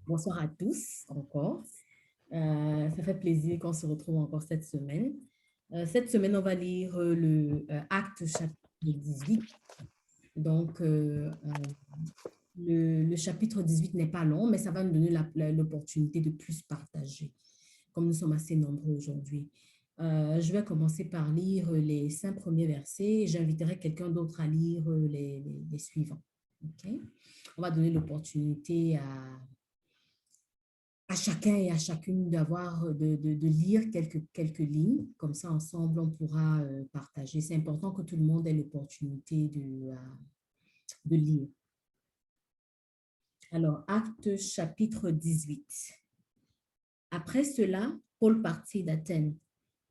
Bonsoir à tous encore. Ça fait plaisir qu'on se retrouve encore cette semaine. Cette semaine, on va lire le Acte chapitre 18. Donc, le chapitre 18 n'est pas long, mais ça va nous donner l'opportunité de plus partager, comme nous sommes assez nombreux aujourd'hui. Je vais commencer par lire les 5 premiers versets et j'inviterai quelqu'un d'autre à lire les suivants. OK? On va donner l'opportunité à chacun et à chacune de lire quelques lignes. Comme ça, ensemble, on pourra partager. C'est important que tout le monde ait l'opportunité de lire. Alors, Acte chapitre 18. Après cela, Paul partit d'Athènes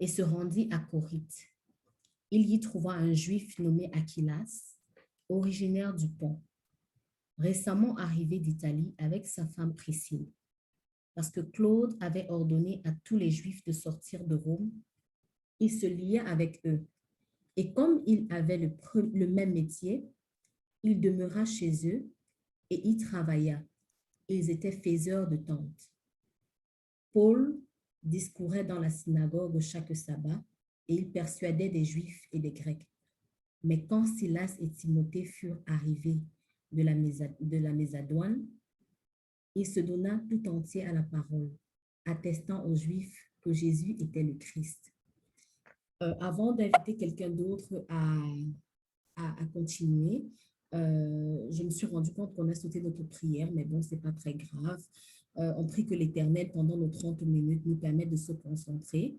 et se rendit à Corinth. Il y trouva un juif nommé Aquilas, originaire du Pont, récemment arrivé d'Italie avec sa femme Priscille. Parce que Claude avait ordonné à tous les Juifs de sortir de Rome, il se lia avec eux. Et comme il avait le même métier, il demeura chez eux et y travailla. Ils étaient faiseurs de tentes. Paul discourait dans la synagogue chaque sabbat et il persuadait des Juifs et des Grecs. Mais quand Silas et Timothée furent arrivés de la Macédoine, il se donna tout entier à la parole, attestant aux Juifs que Jésus était le Christ. Avant d'inviter quelqu'un d'autre à continuer, je me suis rendu compte qu'on a sauté notre prière, mais bon, ce n'est pas très grave. On prie que l'Éternel, pendant nos 30 minutes, nous permette de se concentrer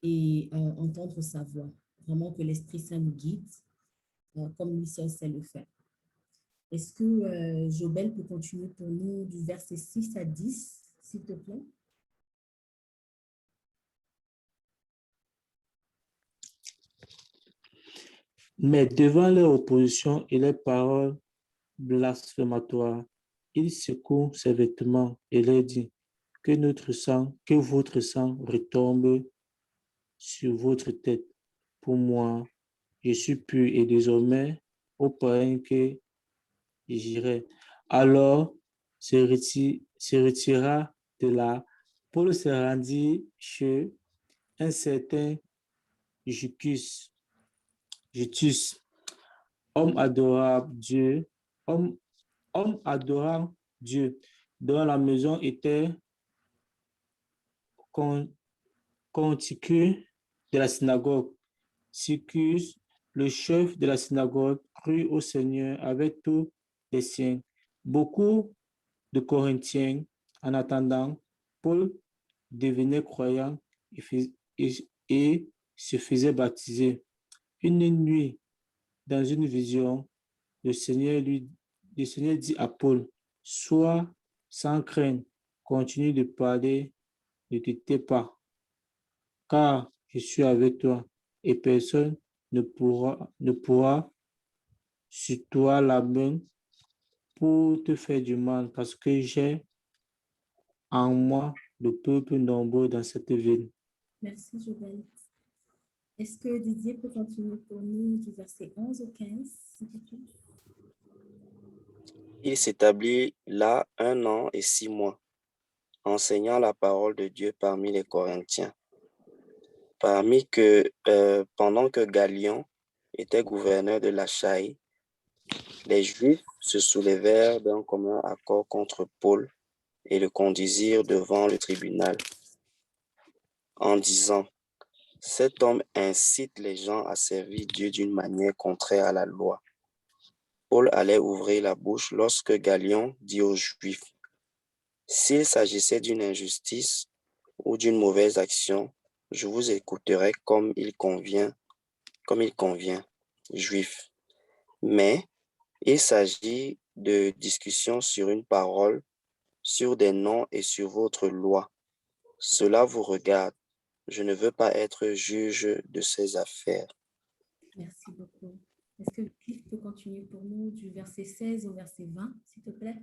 et entendre sa voix. Vraiment que l'Esprit Saint nous guide, comme lui seul sait le faire. Est-ce que Jobel peut continuer pour nous du verset 6 à 10, s'il te plaît? Mais devant leur opposition et les paroles blasphématoires, il secoue ses vêtements et leur dit que votre sang retombe sur votre tête. Pour moi, je suis pur et désormais au païen que j'irai. Alors se retira de là. Paul se rendit chez un certain Jutus, homme adorant Dieu, dont la maison était contiguë de la synagogue. Sicus, le chef de la synagogue, crut au Seigneur avec tous les siens. Beaucoup de Corinthiens, en attendant, Paul devenait croyant et se faisait baptiser. Une nuit, dans une vision, le Seigneur dit à Paul, sois sans crainte, continue de parler, ne te tais pas, car je suis avec toi et personne ne pourra sur toi la main pour te faire du mal, parce que j'ai en moi le peuple nombreux dans cette ville. Merci, Jobel. Est-ce que Didier peut continuer pour nous du verset 11 au 15, s'il te plaît? Il s'établit là 1 an et 6 mois, enseignant la parole de Dieu parmi les Corinthiens. Pendant que Galion était gouverneur de l'Achaïe, les Juifs se soulevèrent d'un commun accord contre Paul et le conduisirent devant le tribunal, en disant, « Cet homme incite les gens à servir Dieu d'une manière contraire à la loi. » Paul allait ouvrir la bouche lorsque Galion dit aux Juifs, « S'il s'agissait d'une injustice ou d'une mauvaise action, je vous écouterai comme il convient, Juifs. Mais il s'agit de discussions sur une parole, sur des noms et sur votre loi. Cela vous regarde. Je ne veux pas être juge de ces affaires. » Merci beaucoup. Est-ce que Cliff peut continuer pour nous du verset 16 au verset 20, s'il te plaît?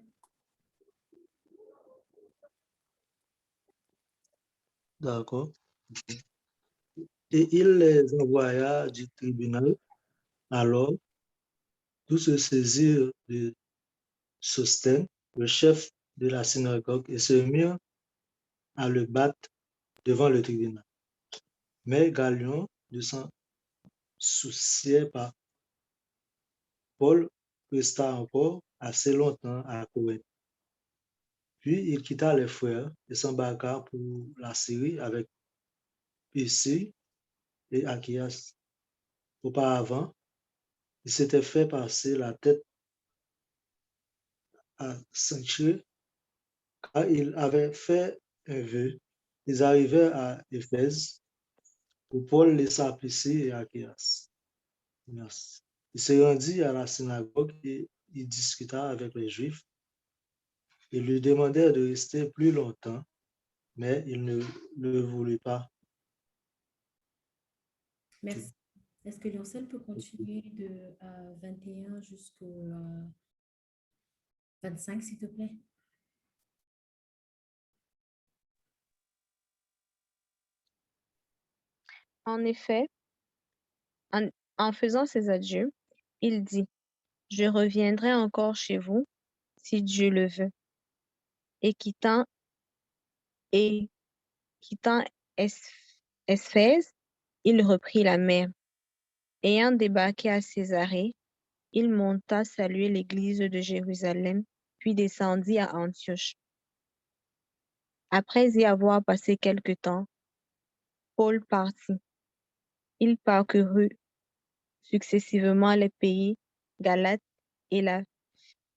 D'accord. Et il les envoya du tribunal. Alors, tous se saisirent de Sostène, le chef de la synagogue et se mirent à le battre devant le tribunal. Mais Galion ne s'en souciait pas. Paul resta encore assez longtemps à Corinthe. Puis il quitta les frères et s'embarqua pour la Syrie avec Priscille et Achias. Auparavant, il s'était fait passer la tête à Saint-Cyr car il avait fait un vœu. Ils arrivèrent à Éphèse où Paul laissa Priscille et Achias. Merci. Il se rendit à la synagogue et il discuta avec les Juifs. Ils lui demandèrent de rester plus longtemps, mais il ne le voulut pas. Merci. Est-ce que Lioncel peut continuer de 21 jusqu'au 25, s'il te plaît? En effet, en faisant ses adieux, il dit, « Je reviendrai encore chez vous, si Dieu le veut. » Et quittant Esphèse, il reprit la mer. Ayant débarqué à Césarée, il monta saluer l'église de Jérusalem, puis descendit à Antioche. Après y avoir passé quelque temps, Paul partit. Il parcourut successivement les pays Galates et la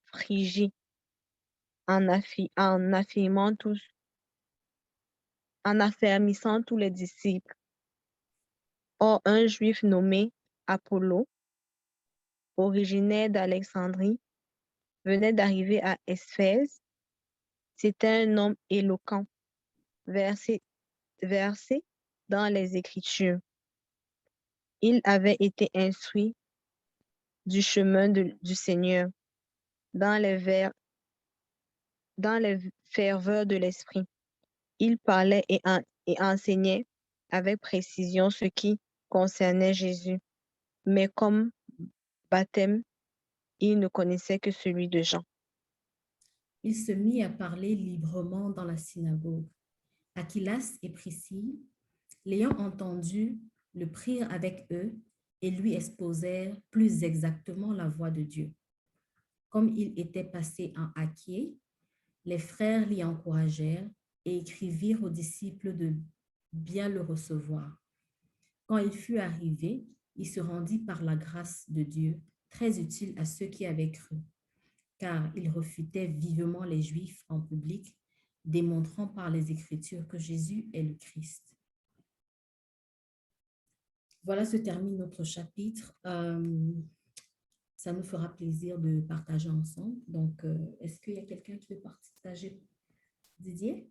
Phrygie, en affermissant tous les disciples. Or, un Juif nommé Apollo, originaire d'Alexandrie, venait d'arriver à Éphèse. C'était un homme éloquent, versé dans les Écritures. Il avait été instruit du chemin du Seigneur dans les ferveurs de l'esprit. Il parlait et enseignait avec précision ce qui concernait Jésus. Mais comme baptême, il ne connaissait que celui de Jean. Il se mit à parler librement dans la synagogue. Achilas et Priscille, l'ayant entendu, le prirent avec eux et lui exposèrent plus exactement la voie de Dieu. Comme il était passé en Achaïe, les frères l'y encouragèrent et écrivirent aux disciples de bien le recevoir. Quand il fut arrivé, il se rendit par la grâce de Dieu, très utile à ceux qui avaient cru, car il refutait vivement les Juifs en public, démontrant par les Écritures que Jésus est le Christ. Voilà, se termine notre chapitre. Ça nous fera plaisir de partager ensemble. Donc, est-ce qu'il y a quelqu'un qui veut partager? Didier?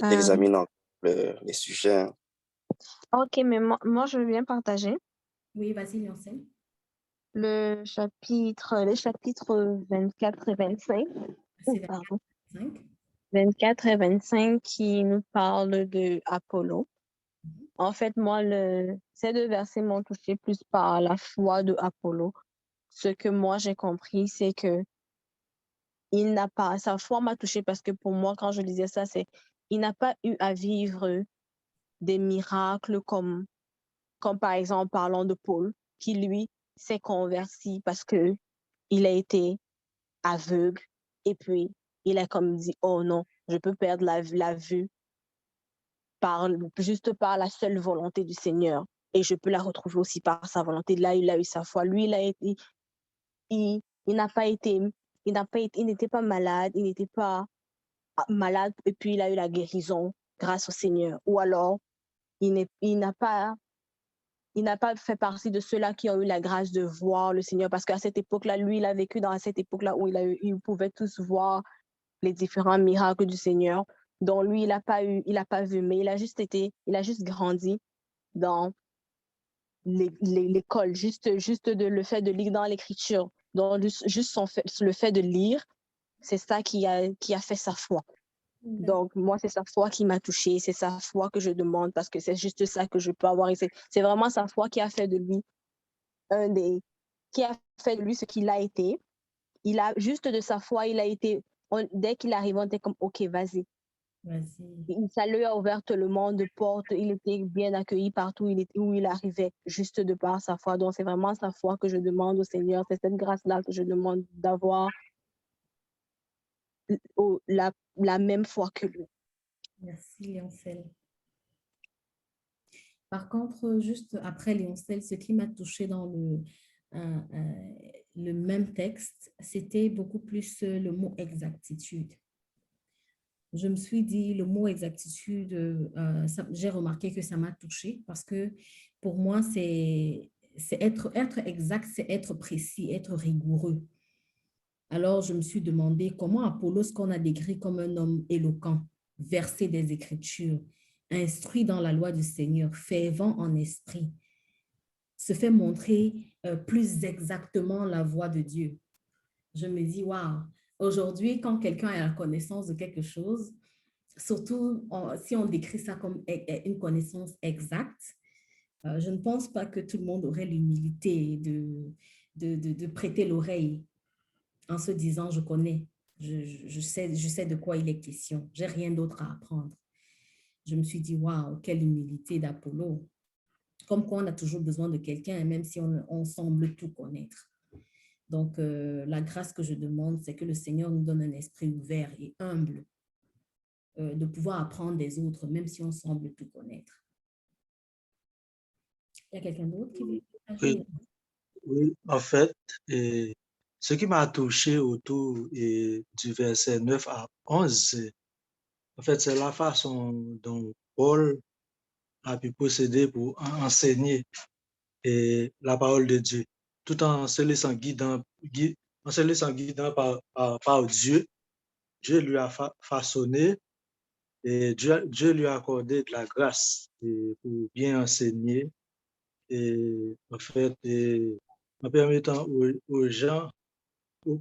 Examinons les sujets. Ok, mais moi, je veux bien partager. Oui, vas-y, Lioncel. Les chapitres 24 et 25. C'est Pardon. 25. 24 et 25 qui nous parlent de Apollo. En fait, moi, ces deux versets m'ont touché plus par la foi de Apollo. Ce que moi, j'ai compris, c'est que sa foi m'a touché parce que pour moi, quand je lisais ça, il n'a pas eu à vivre des miracles comme par exemple, parlant de Paul, qui lui s'est converti parce que il a été aveugle et puis il a comme dit, oh non, je peux perdre la vue juste par la seule volonté du Seigneur et je peux la retrouver aussi par sa volonté. Là, il a eu sa foi. Lui, il n'était pas malade, il n'était pas malade et puis il a eu la guérison grâce au Seigneur. Ou alors, il n'a pas fait partie de ceux-là qui ont eu la grâce de voir le Seigneur parce qu'à cette époque-là, lui, il a vécu dans cette époque-là où il pouvait tous voir les différents miracles du Seigneur. Donc lui, il n'a pas vu, mais il a juste grandi dans l'école, juste le fait de lire dans l'écriture. Donc juste le fait de lire, c'est ça qui a fait sa foi. Donc, moi, c'est sa foi qui m'a touchée, c'est sa foi que je demande parce que c'est juste ça que je peux avoir. Et c'est vraiment sa foi qui a fait de lui qui a fait de lui ce qu'il a été. Il a juste de sa foi, il a été, dès qu'il arrive, on était comme, OK, vas-y. Vas-y. Ça lui a ouvert le monde de portes, il était bien accueilli partout où il arrivait, juste de par sa foi. Donc, c'est vraiment sa foi que je demande au Seigneur, c'est cette grâce-là que je demande d'avoir la même foi que lui. Merci, Léoncel. Par contre, juste après Léoncel, ce qui m'a touché dans le même texte, c'était beaucoup plus le mot exactitude. Je me suis dit, le mot exactitude, j'ai remarqué que ça m'a touché parce que pour moi, c'est être exact, c'est être précis, être rigoureux. Alors, je me suis demandé comment Apollos, qu'on a décrit comme un homme éloquent, versé des Écritures, instruit dans la loi du Seigneur, fervent en esprit, se fait montrer plus exactement la voie de Dieu. Je me dis, waouh, aujourd'hui, quand quelqu'un a la connaissance de quelque chose, surtout si on décrit ça comme une connaissance exacte, je ne pense pas que tout le monde aurait l'humilité de prêter l'oreille en se disant, je connais, je sais de quoi il est question, j'ai rien d'autre à apprendre. Je me suis dit, waouh, quelle humilité d'Apollo. Comme quoi, on a toujours besoin de quelqu'un, même si on semble tout connaître. Donc, la grâce que je demande, c'est que le Seigneur nous donne un esprit ouvert et humble de pouvoir apprendre des autres, même si on semble tout connaître. Il y a quelqu'un d'autre qui veut partager? Oui, oui, en fait, ce qui m'a touché autour du verset 9 à 11, en fait, c'est la façon dont Paul a pu procéder pour enseigner la parole de Dieu, tout en se laissant guidant par Dieu. Dieu lui a façonné et Dieu lui a accordé de la grâce pour bien enseigner et en fait, en permettant aux gens,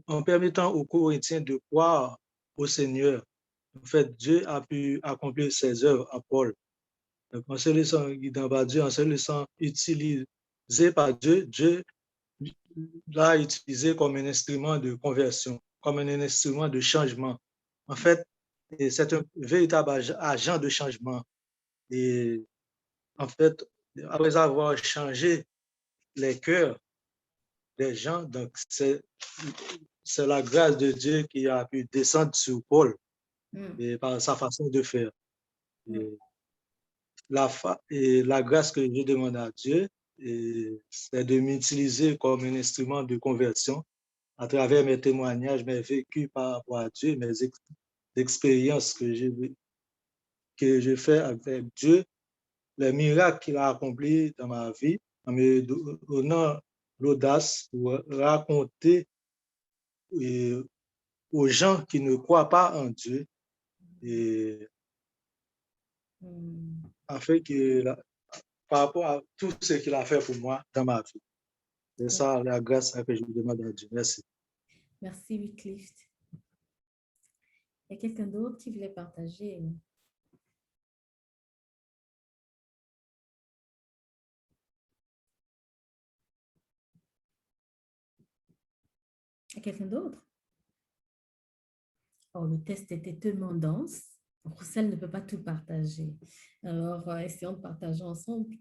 en permettant aux Corinthiens de croire au Seigneur. En fait, Dieu a pu accomplir ses œuvres à Paul. Donc, en se laissant guider par Dieu, en se laissant utiliser par Dieu, Dieu l'a utilisé comme un instrument de conversion, comme un instrument de changement. En fait, c'est un véritable agent de changement. Et en fait, après avoir changé les cœurs des gens, donc c'est la grâce de Dieu qui a pu descendre sur Paul et par sa façon de faire. Et la grâce que je demande à Dieu, c'est de m'utiliser comme un instrument de conversion à travers mes témoignages, mes vécus par rapport à Dieu, mes expériences que je fais avec Dieu, les miracles qu'il a accomplis dans ma vie, en me donnant l'audace pour raconter aux gens qui ne croient pas en Dieu, et afin que, par rapport à tout ce qu'il a fait pour moi dans ma vie. C'est ça la grâce que je demande à Dieu. Merci. Merci, Wycliffe. Il y a quelqu'un d'autre qui voulait partager? Il y a quelqu'un d'autre? Oh, le test était tellement dense. Roussel ne peut pas tout partager. Alors, essayons de partager ensemble.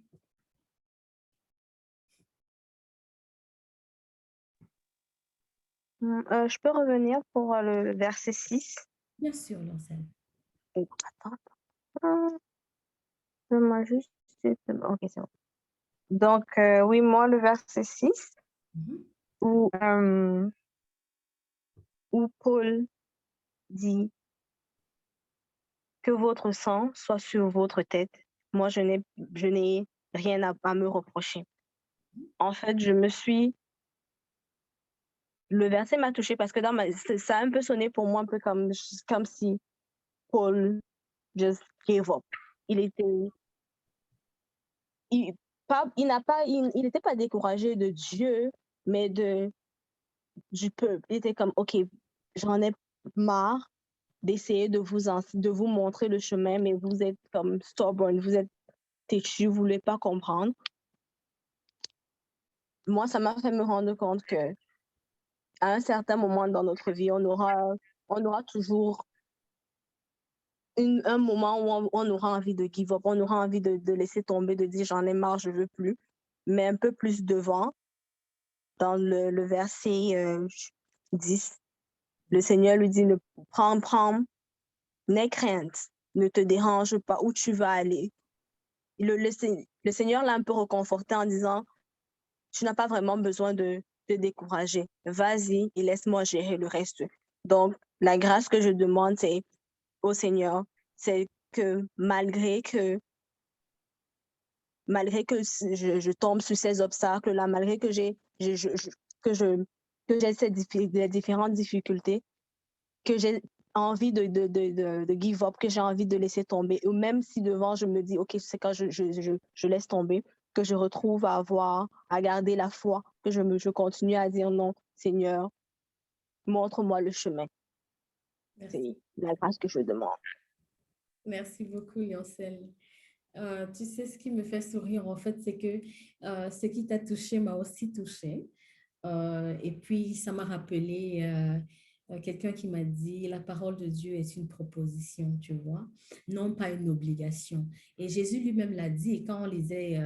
Je peux revenir pour le verset 6. Bien sûr, Lancel. Oh, attends. Donne-moi juste. Ok, c'est bon. Donc, oui, moi, le verset 6, où Paul dit que votre sang soit sur votre tête. Moi, je n'ai rien à me reprocher. En fait, le verset m'a touchée parce que ça a un peu sonné pour moi un peu comme si Paul just gave up. Il n'était pas découragé de Dieu, mais du peuple. Il était comme, OK, j'en ai marre. d'essayer de vous montrer le chemin, mais vous êtes comme stubborn, vous êtes têtu, vous ne voulez pas comprendre. Moi, ça m'a fait me rendre compte que à un certain moment dans notre vie, on aura toujours un moment où on aura envie de give up, on aura envie de laisser tomber, de dire j'en ai marre, je ne veux plus. Mais un peu plus devant, dans le verset 10, le Seigneur lui dit, prends, n'aie crainte, ne te dérange pas où tu vas aller. Le Seigneur l'a un peu reconforté en disant, tu n'as pas vraiment besoin de te décourager. Vas-y et laisse-moi gérer le reste. Donc, la grâce que je demande au Seigneur, c'est que malgré que je tombe sur ces obstacles-là, malgré que j'ai ces différentes difficultés, que j'ai envie de give up, que j'ai envie de laisser tomber, ou même si devant je me dis, ok, c'est quand je laisse tomber, que je retrouve à garder la foi, que je continue à dire non, Seigneur, montre-moi le chemin. Merci. C'est la grâce que je demande. Merci beaucoup, Yoncel. Tu sais, ce qui me fait sourire, en fait, c'est que ce qui t'a touché m'a aussi touché. Et puis, ça m'a rappelé quelqu'un qui m'a dit, la parole de Dieu est une proposition, tu vois, non pas une obligation. Et Jésus lui-même l'a dit quand on lisait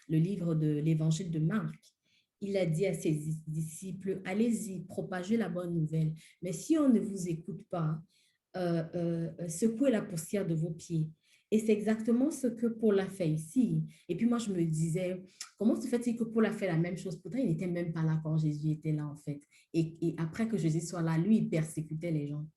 le livre de l'Évangile de Marc. Il a dit à ses disciples, allez-y, propagez la bonne nouvelle. Mais si on ne vous écoute pas, secouez la poussière de vos pieds. Et c'est exactement ce que Paul a fait ici. Et puis moi, je me disais, comment se fait-il que Paul a fait la même chose? Pourtant, il n'était même pas là quand Jésus était là, en fait. Et après que Jésus soit là, lui, il persécutait les gens.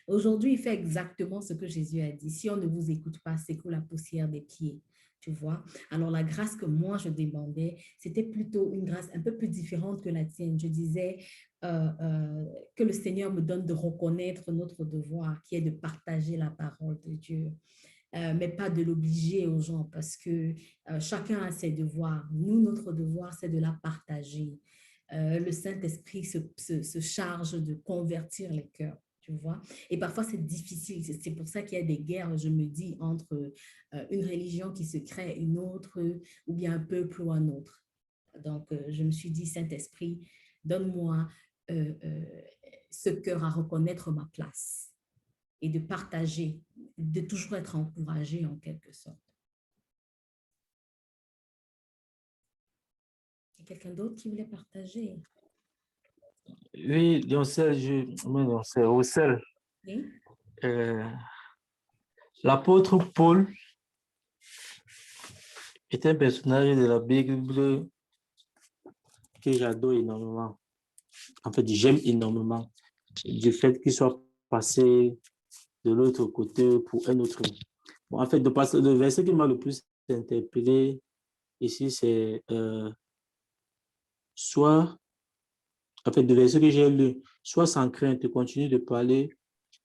Aujourd'hui, il fait exactement ce que Jésus a dit. Si on ne vous écoute pas, secoue la poussière des pieds. Tu vois? Alors, la grâce que moi, je demandais, c'était plutôt une grâce un peu plus différente que la tienne. Je disais, que le Seigneur me donne de reconnaître notre devoir, qui est de partager la parole de Dieu, mais pas de l'obliger aux gens, parce que chacun a ses devoirs. Nous, notre devoir, c'est de la partager. Le Saint-Esprit se charge de convertir les cœurs. Tu vois? Et parfois, c'est difficile. C'est pour ça qu'il y a des guerres, je me dis, entre une religion qui se crée, une autre, ou bien un peuple ou un autre. Donc, je me suis dit, Saint-Esprit, donne-moi ce cœur à reconnaître ma place et de partager, de toujours être encouragé en quelque sorte. Il y a quelqu'un d'autre qui voulait partager? Oui, Roussel, Oui? l'apôtre Paul est un personnage de la Bible que j'adore énormément. En fait, j'aime énormément du fait qu'il soit passé de l'autre côté pour un autre. Bon, en fait, le verset qui m'a le plus interpellé ici, c'est le verset que j'ai lu, sois sans crainte, continue de parler,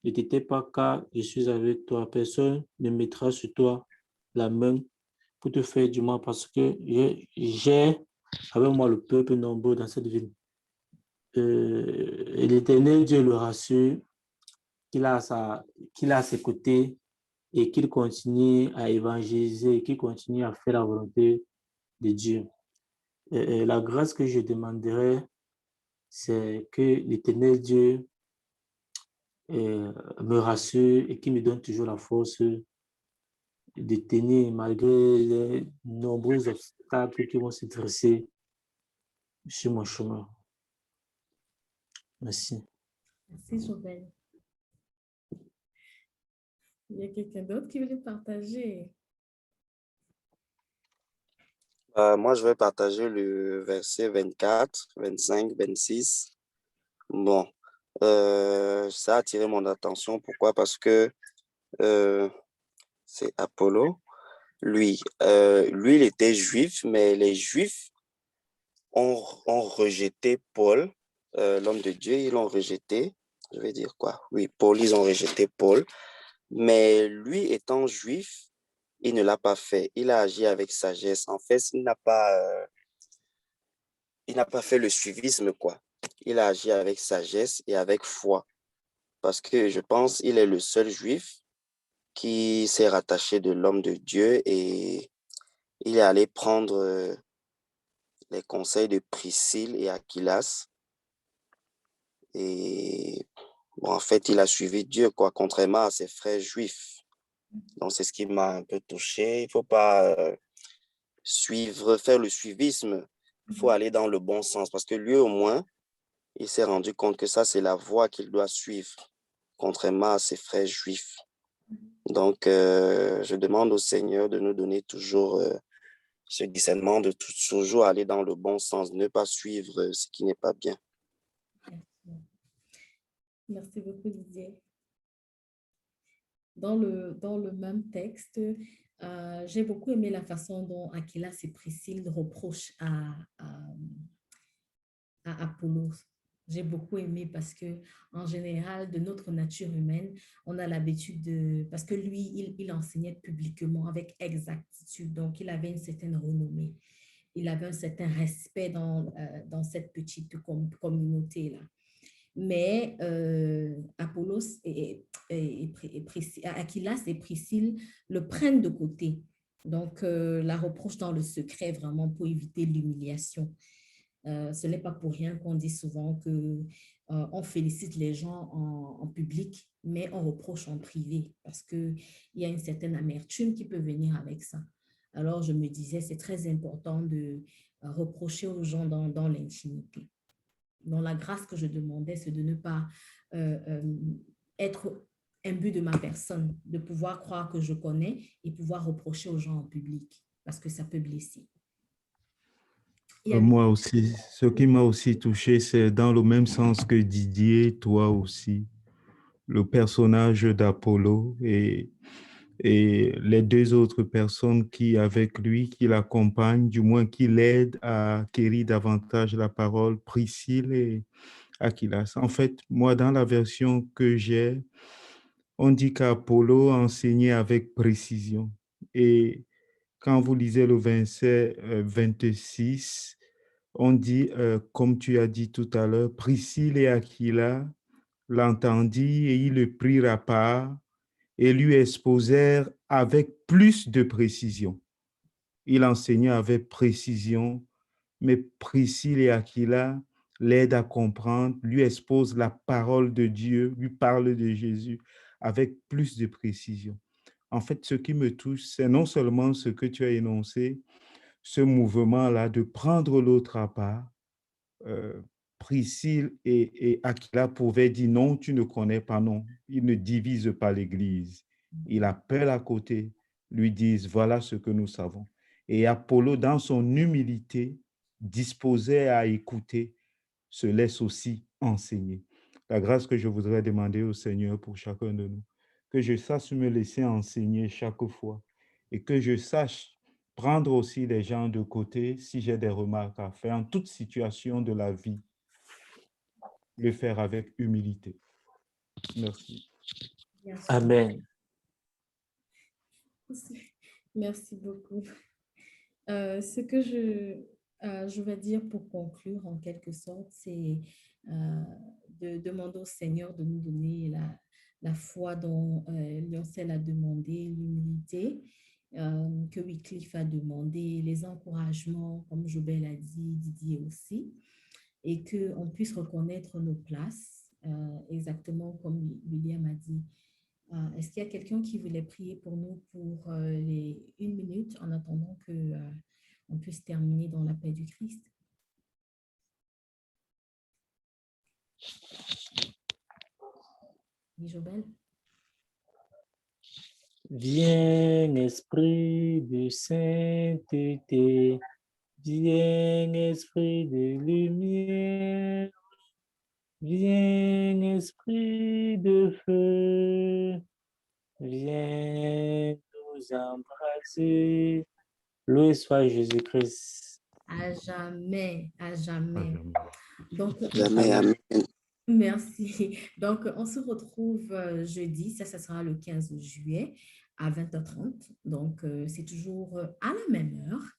ne t'étais pas car je suis avec toi. Personne ne mettra sur toi la main pour te faire du mal parce que j'ai avec moi le peuple nombreux dans cette ville. Et l'Éternel Dieu le rassure qu'il a à ses côtés et qu'il continue à évangéliser, qu'il continue à faire la volonté de Dieu. Et la grâce que je demanderais, c'est que l'Éternel Dieu me rassure et qu'il me donne toujours la force de tenir malgré les nombreux obstacles qui vont se dresser sur mon chemin. Merci. Merci, Joël. Il y a quelqu'un d'autre qui voulait partager? Moi, je vais partager le verset 24, 25, 26. Bon, ça a attiré mon attention. Pourquoi? Parce que c'est Apollo. Lui, il était juif, mais les Juifs ont rejeté Paul, l'homme de Dieu, ils l'ont rejeté. Je vais dire quoi? Oui, Paul, ils ont rejeté Paul. Mais lui, étant juif, il ne l'a pas fait. Il a agi avec sagesse. En fait, il n'a pas fait le suivisme, quoi. Il a agi avec sagesse et avec foi. parce que je pense qu'il est le seul juif qui s'est rattaché de l'homme de Dieu et il est allé prendre les conseils de Priscille et Aquilas. Et bon, en fait, il a suivi Dieu, quoi, contrairement à ses frères juifs. Donc, c'est ce qui m'a un peu touché. Il ne faut pas faire le suivisme. Il faut aller dans le bon sens parce que lui, au moins, il s'est rendu compte que ça, c'est la voie qu'il doit suivre, contrairement à ses frères juifs. Donc, je demande au Seigneur de nous donner toujours ce discernement, de toujours aller dans le bon sens, ne pas suivre ce qui n'est pas bien. Merci beaucoup, Didier. Dans le même texte, j'ai beaucoup aimé la façon dont Aquilas et Priscille reprochent à Apollos. J'ai beaucoup aimé parce que, en général, de notre nature humaine, on a l'habitude de... Parce que lui, il enseignait publiquement avec exactitude, donc il avait une certaine renommée. Il avait un certain respect dans cette petite communauté-là. Mais Apollos Aquilas et Priscille le prennent de côté. Donc, la reproche dans le secret vraiment pour éviter l'humiliation. Ce n'est pas pour rien qu'on dit souvent qu'on félicite les gens en public, mais on reproche en privé parce qu'il y a une certaine amertume qui peut venir avec ça. Alors, je me disais, c'est très important de reprocher aux gens dans l'intimité. Donc, la grâce que je demandais, c'est de ne pas être imbu de ma personne, de pouvoir croire que je connais et pouvoir reprocher aux gens en public parce que ça peut blesser. Moi aussi, ce qui m'a aussi touché, c'est dans le même sens que Didier, toi aussi, le personnage d'Apollo et les deux autres personnes qui, avec lui, qui l'accompagnent, du moins qui l'aident à acquérir davantage la parole, Priscille et Aquilas. En fait, moi, dans la version que j'ai, on dit qu'Apollo enseignait avec précision. Et quand vous lisez le verset 26, on dit, comme tu as dit tout à l'heure, Priscille et Aquila l'entendit et ils le prirent à part et lui exposèrent avec plus de précision. Il enseignait avec précision, mais Priscille et Aquila l'aident à comprendre, lui exposent la parole de Dieu, lui parlent de Jésus avec plus de précision. En fait, ce qui me touche, c'est non seulement ce que tu as énoncé, ce mouvement-là de prendre l'autre à part. Priscille et Aquila pouvaient dire non, tu ne connais pas, non. Ils ne divisent pas l'Église. Ils appellent à côté, lui disent voilà ce que nous savons. Et Apollo, dans son humilité, disposé à écouter, se laisse aussi enseigner. La grâce que je voudrais demander au Seigneur pour chacun de nous, que je sache me laisser enseigner chaque fois et que je sache prendre aussi les gens de côté si j'ai des remarques à faire en toute situation de la vie, le faire avec humilité. Merci. Amen. Merci beaucoup. Ce que je vais dire pour conclure en quelque sorte, c'est de demander au Seigneur de nous donner la foi dont Lioncel a demandé, l'humilité que Wycliffe a demandé, les encouragements, comme Jobel a dit, Didier aussi, et qu'on puisse reconnaître nos places, exactement comme William a dit. Est-ce qu'il y a quelqu'un qui voulait prier pour nous pour les 1 minute en attendant qu'on puisse terminer dans la paix du Christ? Jobel? Viens, Esprit de sainteté, viens, Esprit de lumière, viens, Esprit de feu, viens nous embrasser. Loué soit Jésus-Christ. À jamais, à jamais. Donc, Jamais, amen. merci. Donc, on se retrouve jeudi, ça sera le 15 juillet à 20h30. Donc, c'est toujours à la même heure.